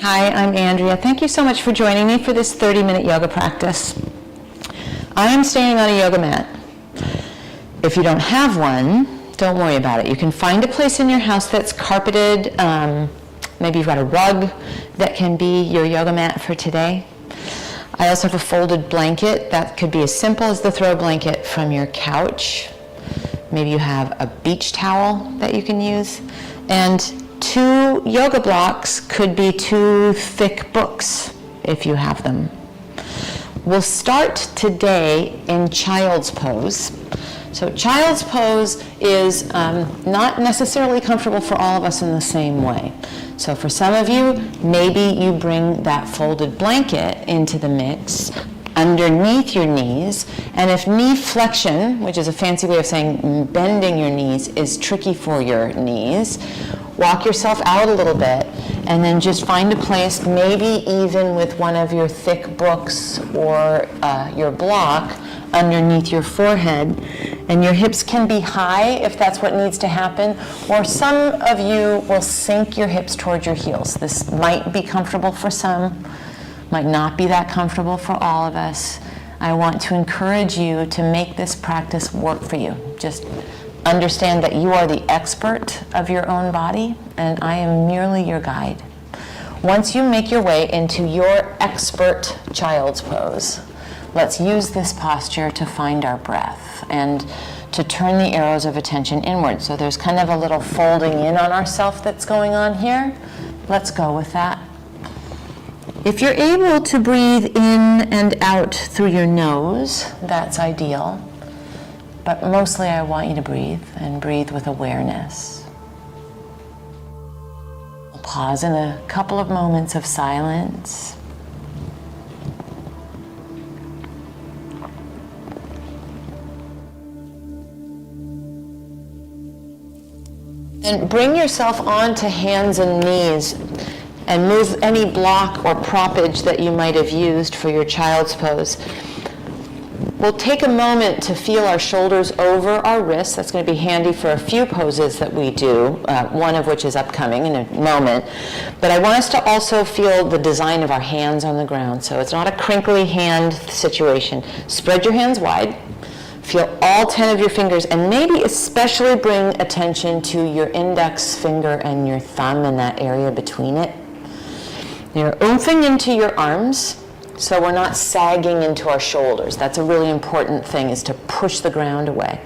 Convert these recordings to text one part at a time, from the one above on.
Hi, I'm Andrea. Thank you so much for joining me for this 30-minute yoga practice. I am standing on a yoga mat. If you don't have one, don't worry about it. You can find a place in your house that's carpeted. Maybe you've got a rug that can be your yoga mat for today. I also have a folded blanket that could be as simple as the throw blanket from your couch. Maybe you have a beach towel that you can use. And 2 yoga blocks could be 2 thick books if you have them. We'll start today in child's pose. So child's pose is not necessarily comfortable for all of us in the same way. So for some of you, maybe you bring that folded blanket into the mix underneath your knees, and if knee flexion, which is a fancy way of saying bending your knees, is tricky for your knees, walk yourself out a little bit and then just find a place, maybe even with one of your thick books or your block underneath your forehead. And your hips can be high if that's what needs to happen, or some of you will sink your hips towards your heels. This might be comfortable for some, might not be that comfortable for all of us. I want to encourage you to make this practice work for you. Just understand that you are the expert of your own body, and I am merely your guide. Once you make your way into your expert child's pose, let's use this posture to find our breath and to turn the arrows of attention inward. So there's kind of a little folding in on ourself that's going on here. Let's go with that. If you're able to breathe in and out through your nose, that's ideal. But mostly I want you to breathe, and breathe with awareness. We'll pause in a couple of moments of silence. Then bring yourself onto hands and knees and move any block or proppage that you might have used for your child's pose. We'll take a moment to feel our shoulders over our wrists. That's going to be handy for a few poses that we do, one of which is upcoming in a moment. But I want us to also feel the design of our hands on the ground. So it's not a crinkly hand situation. Spread your hands wide. Feel all 10 of your fingers, and maybe especially bring attention to your index finger and your thumb in that area between it. You're oomping into your arms, so we're not sagging into our shoulders. That's a really important thing, is to push the ground away.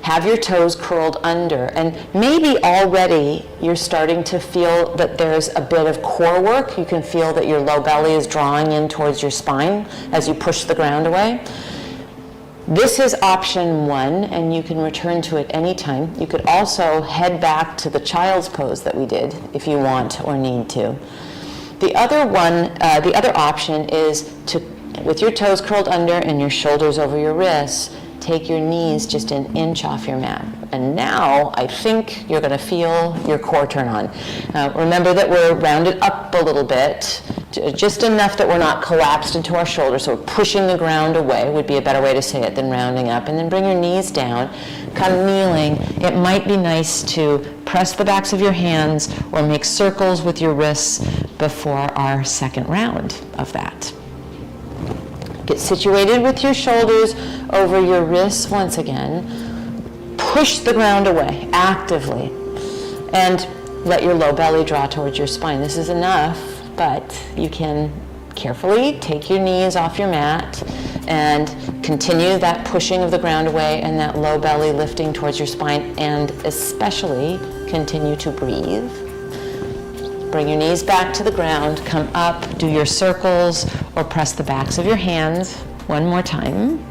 Have your toes curled under, and maybe already you're starting to feel that there's a bit of core work. You can feel that your low belly is drawing in towards your spine as you push the ground away. This is option 1, and you can return to it anytime. You could also head back to the child's pose that we did if you want or need to. The other option is to, with your toes curled under and your shoulders over your wrists, take your knees just an inch off your mat. And now I think you're going to feel your core turn on. Remember that we're rounded up a little bit, just enough that we're not collapsed into our shoulders. So pushing the ground away would be a better way to say it than rounding up. And then bring your knees down, kind of kneeling. It might be nice to press the backs of your hands or make circles with your wrists before our second round of that. Get situated with your shoulders over your wrists once again. Push the ground away actively and let your low belly draw towards your spine. This is enough, but you can carefully take your knees off your mat and continue that pushing of the ground away and that low belly lifting towards your spine, and especially continue to breathe. Bring your knees back to the ground, come up, do your circles, or press the backs of your hands one more time.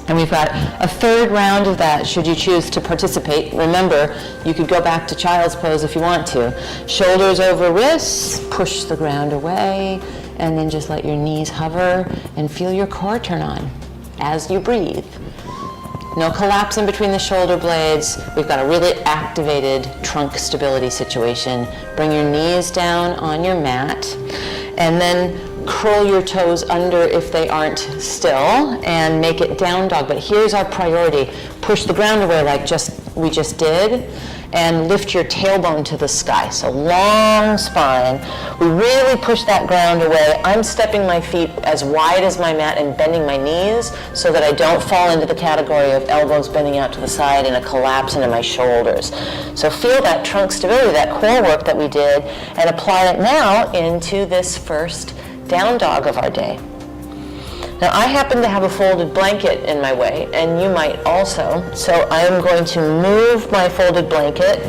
And we've got a third round of that should you choose to participate. Remember, you could go back to child's pose if you want to. Shoulders over wrists, push the ground away, and then just let your knees hover and feel your core turn on as you breathe. No collapse in between the shoulder blades. We've got a really activated trunk stability situation. Bring your knees down on your mat, and then curl your toes under if they aren't still, and make it down dog. But here's our priority. Push the ground away like just we just did, and lift your tailbone to the sky. So long spine. We really push that ground away. I'm stepping my feet as wide as my mat and bending my knees so that I don't fall into the category of elbows bending out to the side and a collapse into my shoulders. So feel that trunk stability, that core work that we did, and apply it now into this first down dog of our day. Now, I happen to have a folded blanket in my way, and you might also, so I am going to move my folded blanket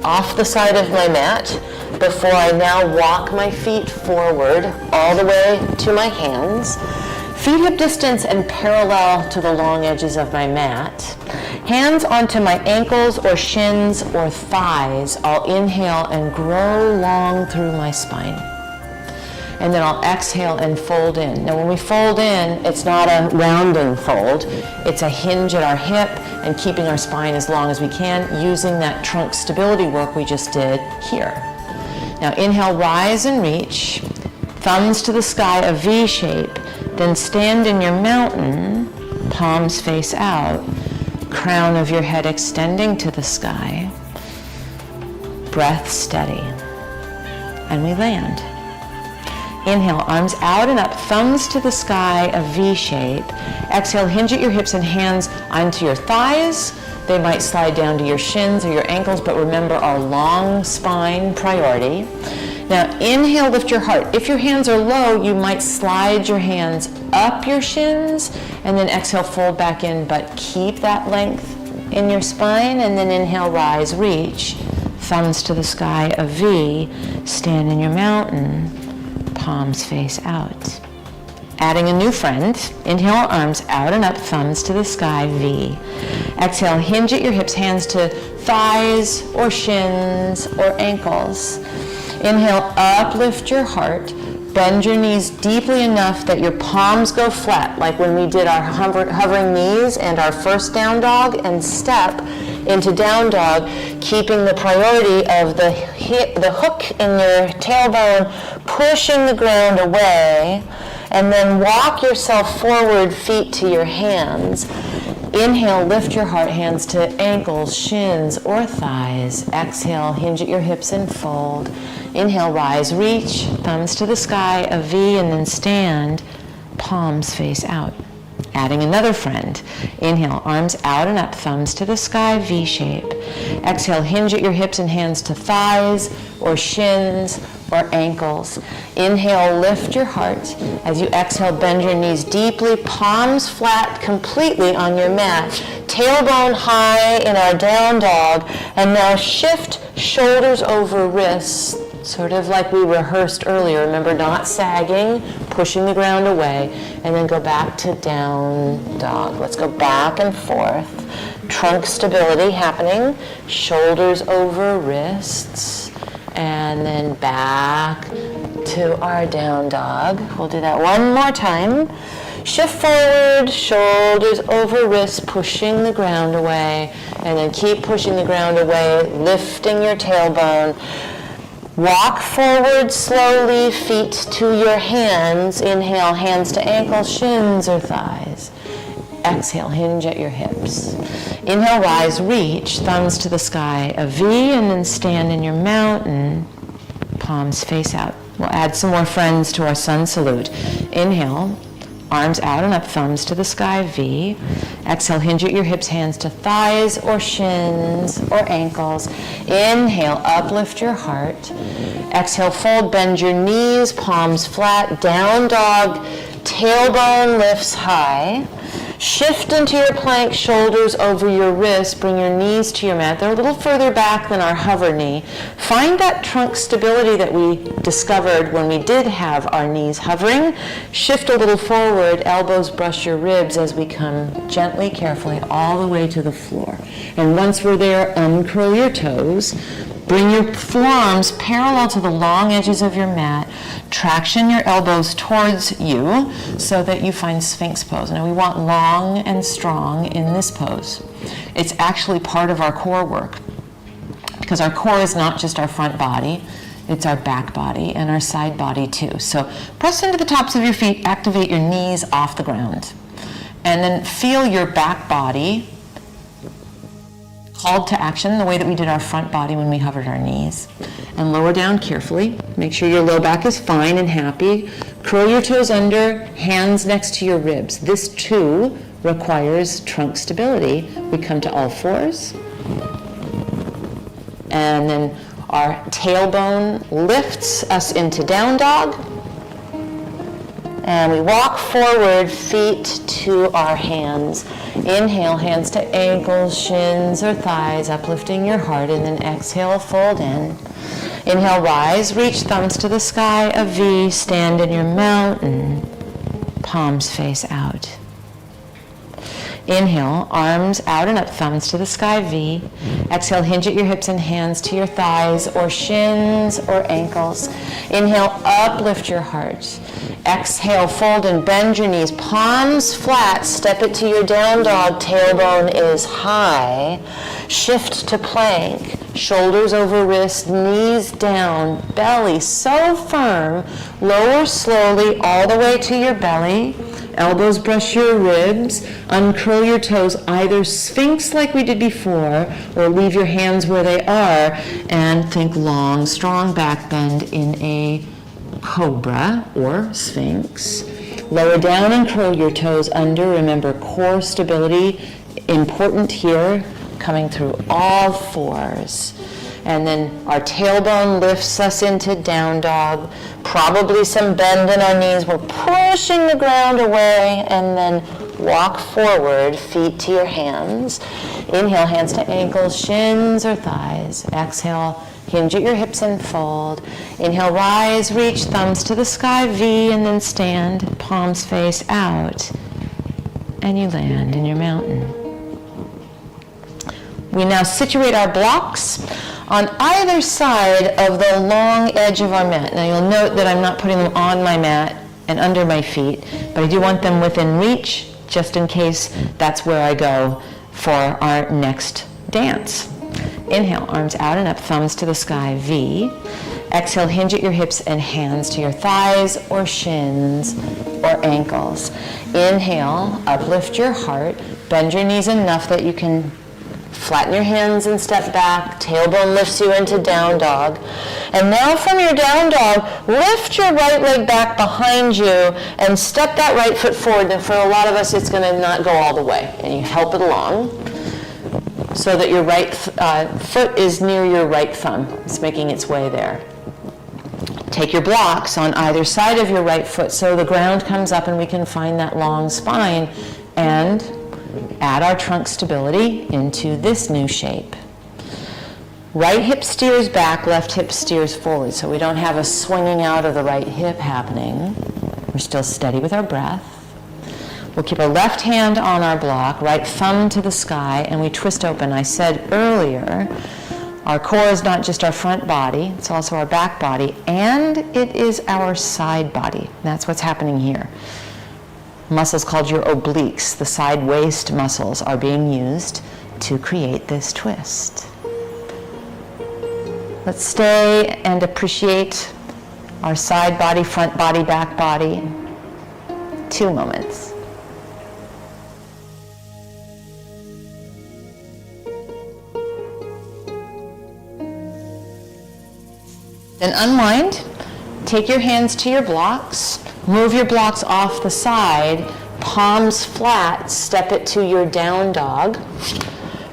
off the side of my mat before I now walk my feet forward all the way to my hands, feet hip distance and parallel to the long edges of my mat, hands onto my ankles or shins or thighs. I'll inhale and grow long through my spine. And then I'll exhale and fold in. Now when we fold in, it's not a rounding fold. It's a hinge at our hip and keeping our spine as long as we can using that trunk stability work we just did here. Now inhale, rise and reach. Thumbs to the sky, a V shape. Then stand in your mountain, palms face out. Crown of your head extending to the sky. Breath steady. And we land. Inhale, arms out and up, thumbs to the sky, a V shape. Exhale, hinge at your hips and hands onto your thighs. They might slide down to your shins or your ankles, but remember our long spine priority. Now inhale, lift your heart. If your hands are low, you might slide your hands up your shins, and then exhale, fold back in, but keep that length in your spine, and then inhale, rise, reach. Thumbs to the sky, a V. Stand in your mountain. Palms face out. Adding a new friend, inhale, arms out and up, thumbs to the sky, V. Exhale, hinge at your hips, hands to thighs or shins or ankles. Inhale, uplift your heart, bend your knees deeply enough that your palms go flat, like when we did our hovering knees and our first down dog, and step into down dog, keeping the priority of the hook in your tailbone, pushing the ground away, and then walk yourself forward, feet to your hands. Inhale, lift your heart, hands to ankles, shins, or thighs. Exhale, hinge at your hips and fold. Inhale, rise, reach, thumbs to the sky, a V, and then stand, palms face out. Adding another friend. Inhale, arms out and up, thumbs to the sky, V shape. Exhale, hinge at your hips and hands to thighs or shins or ankles. Inhale, lift your heart. As you exhale, bend your knees deeply, palms flat completely on your mat, tailbone high in our down dog, and now shift shoulders over wrists, sort of like we rehearsed earlier. Remember, not sagging, pushing the ground away, and then go back to down dog. Let's go back and forth. Trunk stability happening, shoulders over wrists, and then back to our down dog. We'll do that one more time. Shift forward, shoulders over wrists, pushing the ground away, and then keep pushing the ground away, lifting your tailbone. Walk forward slowly, feet to your hands. Inhale, hands to ankles, shins, or thighs. Exhale, hinge at your hips. Inhale, rise, reach, thumbs to the sky, a V, and then stand in your mountain, palms face out. We'll add some more friends to our sun salute. Inhale, arms out and up, thumbs to the sky, V. Exhale, hinge at your hips, hands to thighs or shins or ankles. Inhale, uplift your heart. Exhale, fold, bend your knees, palms flat, down dog, tailbone lifts high. Shift into your plank, shoulders over your wrists, bring your knees to your mat. They're a little further back than our hover knee. Find that trunk stability that we discovered when we did have our knees hovering. Shift a little forward, elbows brush your ribs as we come gently, carefully, all the way to the floor. And once we're there, uncurl your toes. Bring your forearms parallel to the long edges of your mat. Traction your elbows towards you so that you find Sphinx pose. Now we want long and strong in this pose. It's actually part of our core work because our core is not just our front body, it's our back body and our side body too. So press into the tops of your feet, activate your knees off the ground, and then feel your back body called to action the way that we did our front body when we hovered our knees. And lower down carefully. Make sure your low back is fine and happy. Curl your toes under, hands next to your ribs. This too requires trunk stability. We come to all fours. And then our tailbone lifts us into down dog. And we walk forward, feet to our hands. Inhale, hands to ankles, shins, or thighs, uplifting your heart. And then exhale, fold in. Inhale, rise, reach thumbs to the sky, a V, stand in your mountain, palms face out. Inhale, arms out and up, thumbs to the sky, V. Exhale, hinge at your hips and hands to your thighs or shins or ankles. Inhale, uplift your heart. Exhale, fold and bend your knees, palms flat, step it to your down dog, tailbone is high. Shift to plank, shoulders over wrists, knees down, belly so firm, lower slowly all the way to your belly. Elbows brush your ribs, uncurl your toes, either sphinx like we did before, or leave your hands where they are, and think long, strong back bend in a cobra or sphinx. Lower down and curl your toes under. Remember, core stability, important here, coming through all fours. And then our tailbone lifts us into down dog. Probably some bend in our knees. We're pushing the ground away, and then walk forward, feet to your hands. Inhale, hands to ankles, shins or thighs. Exhale, hinge at your hips and fold. Inhale, rise, reach thumbs to the sky, V, and then stand, palms face out. And you land in your mountain. We now situate our blocks on either side of the long edge of our mat. Now you'll note that I'm not putting them on my mat and under my feet, but I do want them within reach, just in case that's where I go for our next dance. Inhale, arms out and up, thumbs to the sky, V. Exhale, hinge at your hips and hands to your thighs or shins or ankles. Inhale, uplift your heart, bend your knees enough that you can flatten your hands and step back. Tailbone lifts you into down dog. And now from your down dog, lift your right leg back behind you and step that right foot forward. And for a lot of us, it's going to not go all the way. And you help it along so that your right foot is near your right thumb. It's making its way there. Take your blocks on either side of your right foot so the ground comes up and we can find that long spine, and add our trunk stability into this new shape. Right hip steers back, left hip steers forward, so we don't have a swinging out of the right hip happening. We're still steady with our breath. We'll keep our left hand on our block, right thumb to the sky, and we twist open. I said earlier, our core is not just our front body, it's also our back body, and it is our side body. That's what's happening here. Muscles called your obliques, the side waist muscles, are being used to create this twist. Let's stay and appreciate our side body, front body, back body. 2 moments. Then unwind, take your hands to your blocks, move your blocks off the side, palms flat, step it to your down dog.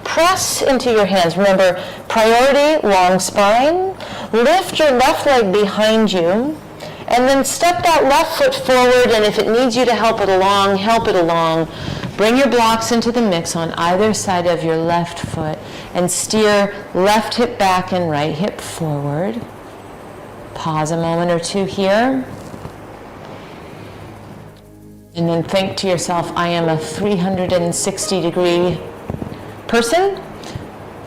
Press into your hands. Remember, priority, long spine. Lift your left leg behind you, and then step that left foot forward, and if it needs you to help it along, help it along. Bring your blocks into the mix on either side of your left foot, and steer left hip back and right hip forward. Pause a moment or two here. And then think to yourself, I am a 360-degree person.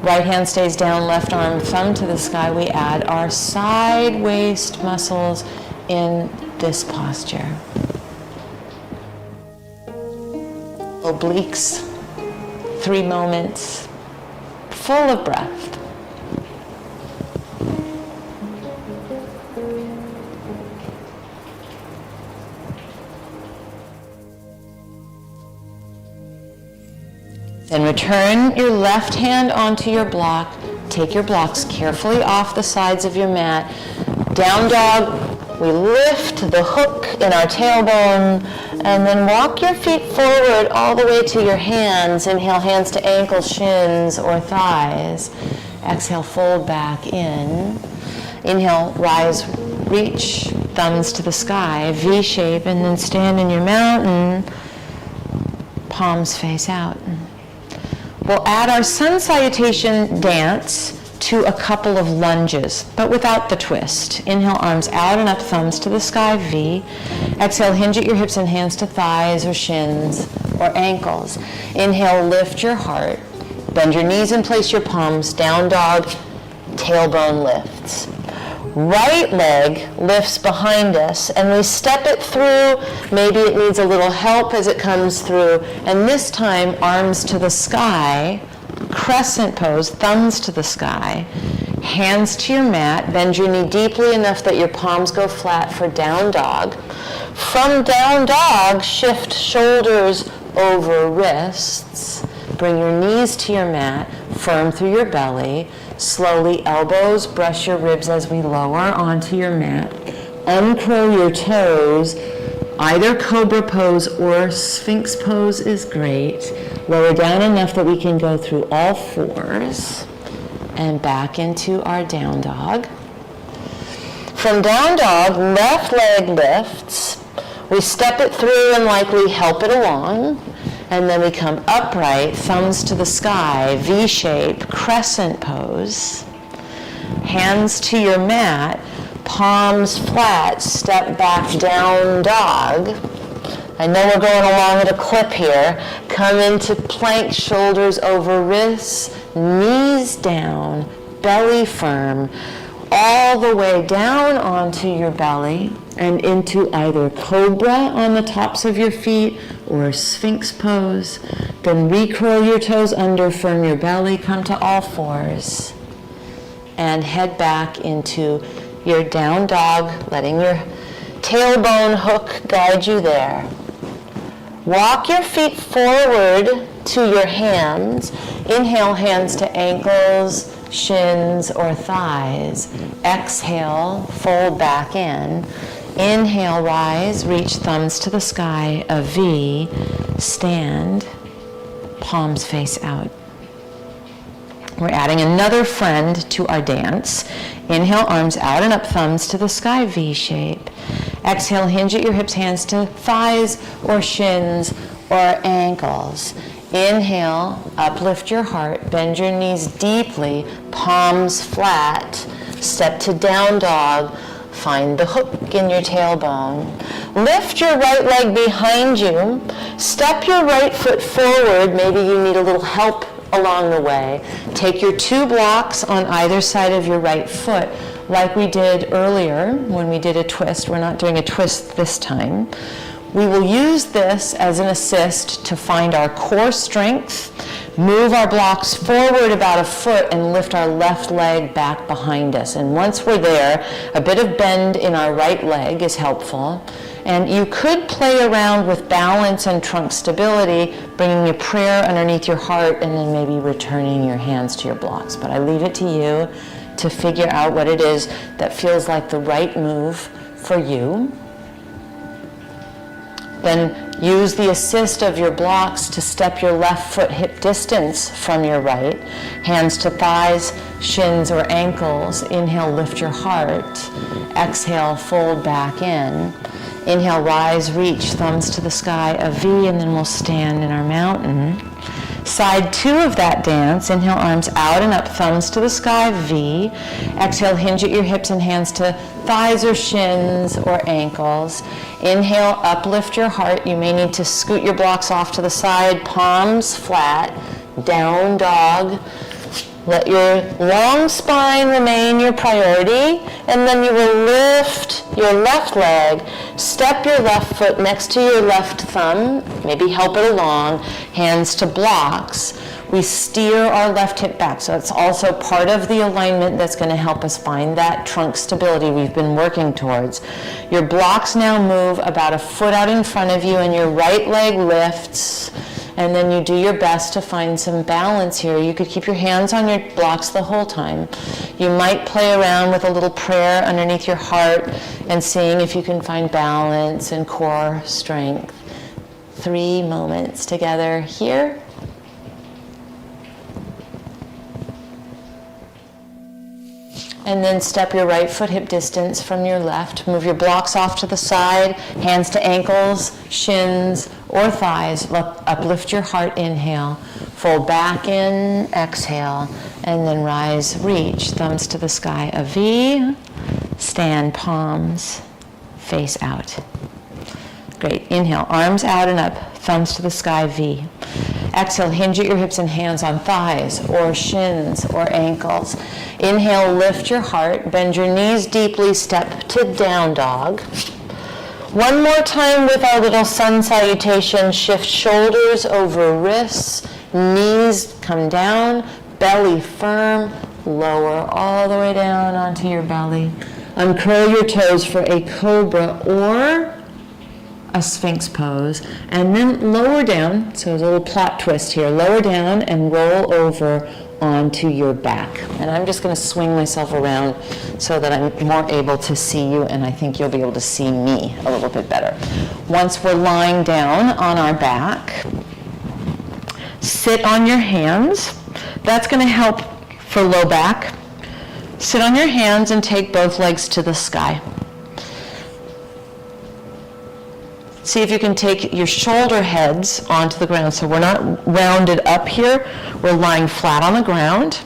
Right hand stays down, left arm, thumb to the sky. We add our side waist muscles in this posture. Obliques, 3 moments, full of breath. Then return your left hand onto your block. Take your blocks carefully off the sides of your mat. Down dog, we lift the hook in our tailbone, and then walk your feet forward all the way to your hands. Inhale, hands to ankles, shins, or thighs. Exhale, fold back in. Inhale, rise, reach, thumbs to the sky, V shape, and then stand in your mountain, palms face out. We'll add our sun salutation dance to a couple of lunges, but without the twist. Inhale, arms out and up, thumbs to the sky, V. Exhale, hinge at your hips and hands to thighs or shins or ankles. Inhale, lift your heart. Bend your knees and place your palms, down dog, tailbone lifts. Right leg lifts behind us, and we step it through. Maybe it needs a little help as it comes through. And this time, arms to the sky, crescent pose, thumbs to the sky, hands to your mat. Bend your knee deeply enough that your palms go flat for down dog. From down dog, shift shoulders over wrists. Bring your knees to your mat, firm through your belly. Slowly, elbows brush your ribs as we lower onto your mat. Uncurl your toes. Either cobra pose or sphinx pose is great. Lower down enough that we can go through all fours and back into our down dog. From down dog, left leg lifts. We step it through and likely help it along. And then we come upright, thumbs to the sky, V shape, crescent pose. Hands to your mat, palms flat, step back, down dog. I know we're going along at a clip here. Come into plank, shoulders over wrists, knees down, belly firm, all the way down onto your belly and into either cobra on the tops of your feet or sphinx pose. Then recurl your toes under, firm your belly, come to all fours, and head back into your down dog, letting your tailbone hook guide you there. Walk your feet forward to your hands. Inhale, hands to ankles, shins, or thighs. Exhale, fold back in. Inhale, rise, reach, thumbs to the sky, a V, stand, palms face out. We're adding another friend to our dance. Inhale, arms out and up, thumbs to the sky, V shape. Exhale, hinge at your hips, hands to thighs or shins or ankles. Inhale, uplift your heart, bend your knees deeply, palms flat, step to down dog, find the hook in your tailbone. Lift your right leg behind you, step your right foot forward, maybe you need a little help along the way. Take your 2 blocks on either side of your right foot, like we did earlier when we did a twist. We're not doing a twist this time. We will use this as an assist to find our core strength, move our blocks forward about a foot, and lift our left leg back behind us. And once we're there, a bit of bend in our right leg is helpful. And you could play around with balance and trunk stability, bringing your prayer underneath your heart, and then maybe returning your hands to your blocks. But I leave it to you to figure out what it is that feels like the right move for you. Then use the assist of your blocks to step your left foot hip distance from your right. Hands to thighs, shins, or ankles. Inhale, lift your heart. Exhale, fold back in. Inhale, rise, reach, thumbs to the sky, a V, and then we'll stand in our mountain. Side 2 of that dance, inhale, arms out and up, thumbs to the sky, V. Exhale, hinge at your hips and hands to thighs or shins or ankles. Inhale, uplift your heart. You may need to scoot your blocks off to the side, palms flat, down dog. Let your long spine remain your priority, and then you will lift your left leg, step your left foot next to your left thumb, maybe help it along, hands to blocks. We steer our left hip back, so it's also part of the alignment that's going to help us find that trunk stability we've been working towards. Your blocks now move about a foot out in front of you, and your right leg lifts. And then you do your best to find some balance here. You could keep your hands on your blocks the whole time. You might play around with a little prayer underneath your heart and seeing if you can find balance and core strength. 3 moments together here. And then step your right foot hip distance from your left. Move your blocks off to the side, hands to ankles, shins, or thighs. Uplift your heart, inhale. Fold back in, exhale. And then rise, reach, thumbs to the sky, a V. Stand, palms, face out. Great, inhale, arms out and up, thumbs to the sky, V. Exhale, hinge at your hips and hands on thighs or shins or ankles. Inhale, lift your heart, bend your knees deeply, step to down dog. One more time with our little sun salutation. Shift shoulders over wrists, knees come down, belly firm, lower all the way down onto your belly. Uncurl your toes for a cobra or a sphinx pose, and then lower down, so there's a little plot twist here, lower down and roll over onto your back. And I'm just going to swing myself around so that I'm more able to see you, and I think you'll be able to see me a little bit better. Once we're lying down on our back, sit on your hands. That's going to help for low back. Sit on your hands and take both legs to the sky. See if you can take your shoulder heads onto the ground. So we're not rounded up here. We're lying flat on the ground.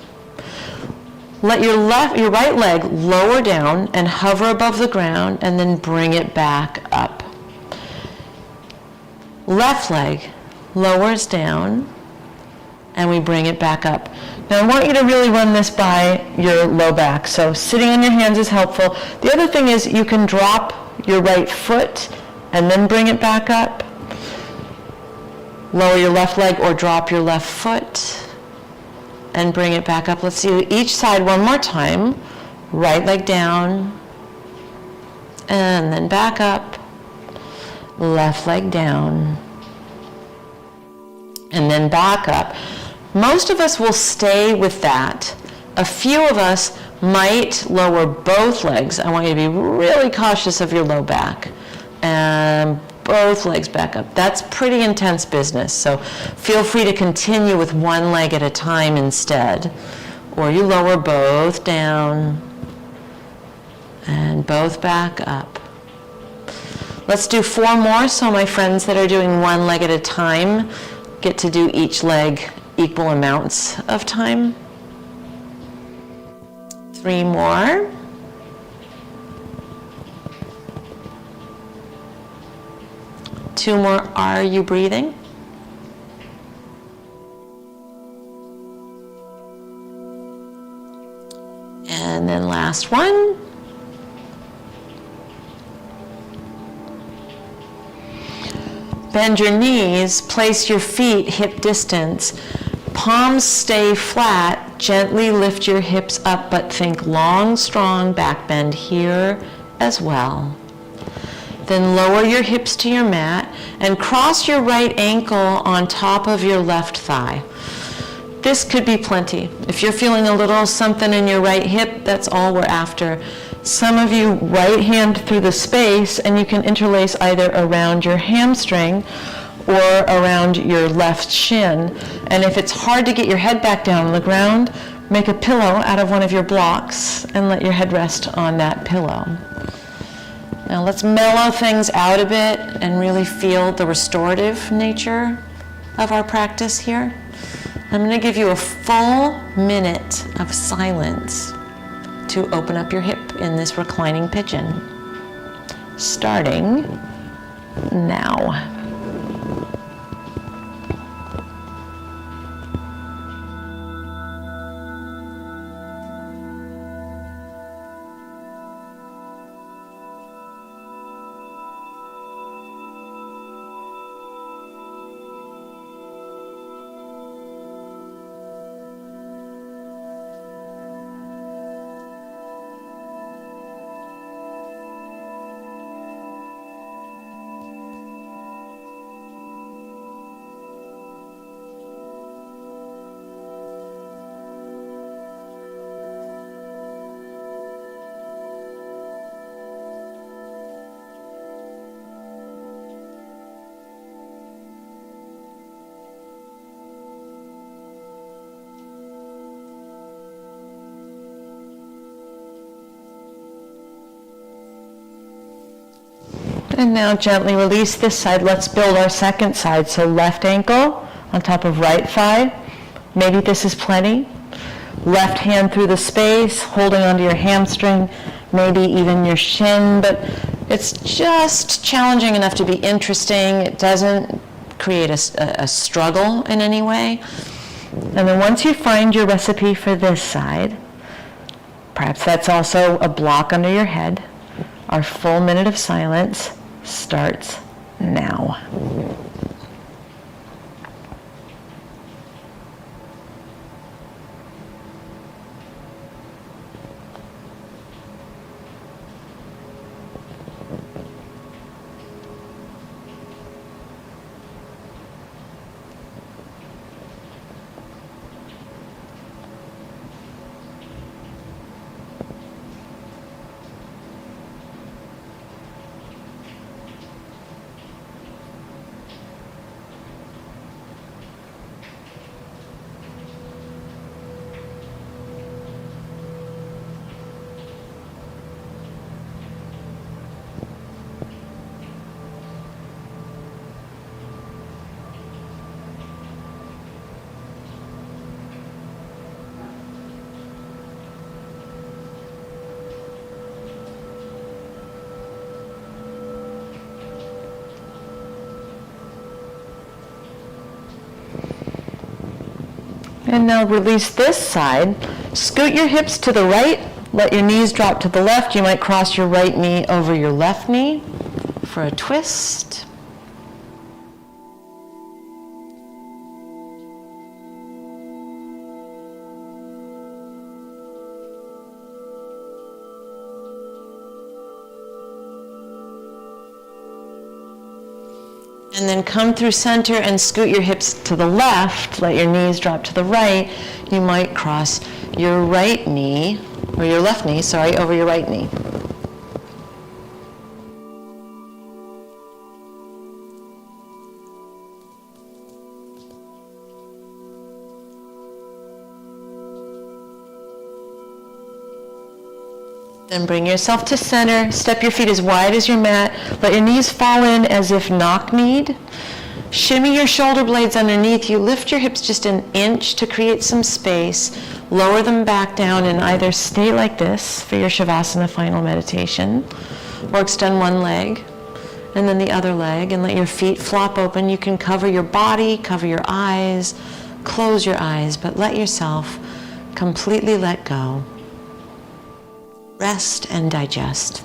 Let your right leg lower down and hover above the ground, and then bring it back up. Left leg lowers down, and we bring it back up. Now I want you to really run this by your low back. So sitting on your hands is helpful. The other thing is you can drop your right foot and then bring it back up. Lower your left leg or drop your left foot and bring it back up. Let's do each side one more time. Right leg down and then back up. Left leg down and then back up. Most of us will stay with that. A few of us might lower both legs. I want you to be really cautious of your low back. And both legs back up. That's pretty intense business, so feel free to continue with one leg at a time instead. Or you lower both down and both back up. Let's do 4 more, so my friends that are doing one leg at a time get to do each leg equal amounts of time. 3 more. Two more. Are you breathing? And then last one. Bend your knees, place your feet hip distance. Palms stay flat, gently lift your hips up, but think long, strong back bend here as well. Then lower your hips to your mat and cross your right ankle on top of your left thigh. This could be plenty. If you're feeling a little something in your right hip, that's all we're after. Some of you right hand through the space, and you can interlace either around your hamstring or around your left shin. And if it's hard to get your head back down on the ground, make a pillow out of one of your blocks and let your head rest on that pillow. Now let's mellow things out a bit and really feel the restorative nature of our practice here. I'm going to give you a full minute of silence to open up your hip in this reclining pigeon. Starting now. And now gently release this side. Let's build our second side. So left ankle on top of right thigh. Maybe this is plenty. Left hand through the space, holding onto your hamstring, maybe even your shin, but it's just challenging enough to be interesting. It doesn't create a struggle in any way. And then once you find your recipe for this side, perhaps that's also a block under your head, our full minute of silence starts now. And now release this side. Scoot your hips to the right. Let your knees drop to the left. You might cross your right knee over your left knee for a twist. And then come through center and scoot your hips to the left. Let your knees drop to the right. You might cross your right knee, or your left knee, sorry, over your right knee. Then bring yourself to center. Step your feet as wide as your mat. Let your knees fall in as if knock-kneed. Shimmy your shoulder blades underneath you. Lift your hips just an inch to create some space. Lower them back down and either stay like this for your Shavasana final meditation, or extend one leg and then the other leg, and let your feet flop open. You can cover your body, cover your eyes, close your eyes, but let yourself completely let go. Rest and digest.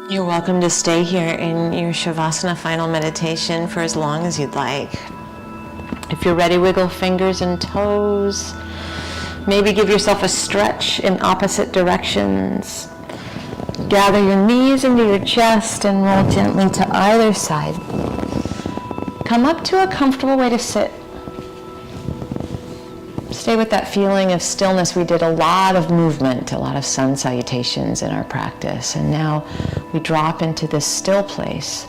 You're welcome to stay here in your Shavasana final meditation for as long as you'd like. If you're ready, wiggle fingers and toes. Maybe give yourself a stretch in opposite directions. Gather your knees into your chest and roll gently to either side. Come up to a comfortable way to sit. Stay with that feeling of stillness. We did a lot of movement, a lot of sun salutations in our practice, and now we drop into this still place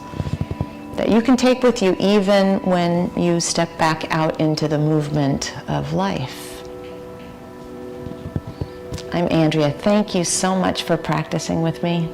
that you can take with you even when you step back out into the movement of life. I'm Andrea. Thank you so much for practicing with me.